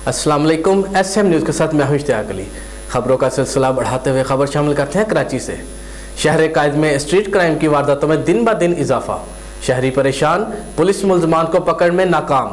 अस्सलाम वालेकुम। SM news के साथ मैं हूं इश्तियाक अली। खबरों का सिलसिला बढ़ाते हुए खबर शामिल करते हैं कराची से। शहर कायद में स्ट्रीट क्राइम की वारदातों में दिन ब दिन इजाफा, शहरी परेशान, पुलिस मुलजमान को पकड़ में नाकाम।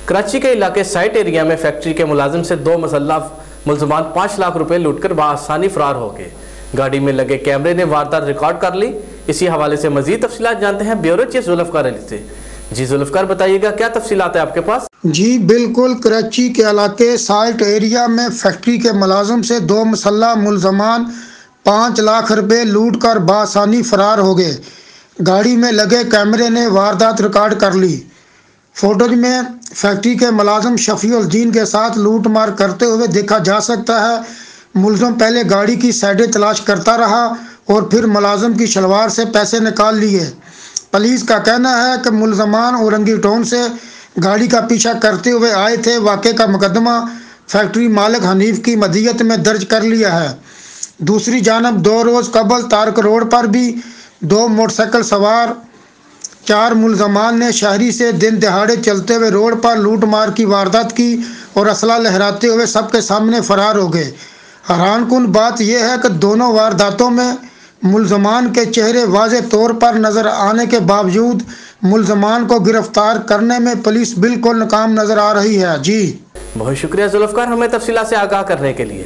कराची के इलाके साइट एरिया में फैक्ट्री के मुलाजिम से 2 मुसल्लह मुलजमान 5 लाख रुपए लूटकर बआसानी फरार हो गए। गाड़ी में लगे कैमरे ने वारदात रिकॉर्ड कर ली। इसी हवाले से मजीद तफसीलात जानते हैं ब्यूरो चीफ जुल्फकार अली से। जी जुल्फकार, बताइएगा क्या तफसीलात है आपके पास? जी बिल्कुल, कराची के इलाके साइट एरिया में फैक्ट्री के मुलाजिम से 2 मुसल्लह मुलजमान 5 लाख रुपए लूट कर बआसानी फरार हो गए। गाड़ी में लगे कैमरे ने वारदात रिकॉर्ड कर ली। फोटोज में फैक्ट्री के मुलाजिम शफीउद्दीन के साथ लूट मार करते हुए देखा जा सकता है। मुलजिम पहले गाड़ी की साइडें तलाश करता रहा और फिर मुलाजिम की शलवार से पैसे निकाल लिए। पुलिस का कहना है कि मुलजमान औरंगी टाउन से गाड़ी का पीछा करते हुए आए थे। वाक़े का मुकदमा फैक्ट्री मालिक हनीफ की मदियत में दर्ज कर लिया है। दूसरी जानब 2 रोज़ कबल तारक रोड पर भी 2 मोटरसाइकिल सवार 4 मुलजमान ने शहरी से दिन दिहाड़े चलते हुए रोड पर लूट मार की वारदात की और असला लहराते हुए सबके सामने फरार हो गए। हैरानकुन बात यह है कि दोनों वारदातों में मुलजमान के चेहरे वाज़े तौर पर नज़र आने के बावजूद मुलजमान को गिरफ्तार करने में पुलिस बिल्कुल नाकाम नज़र आ रही है। जी बहुत शुक्रिया जुल्फकार, हमें तफसीलात से आगाह करने के लिए।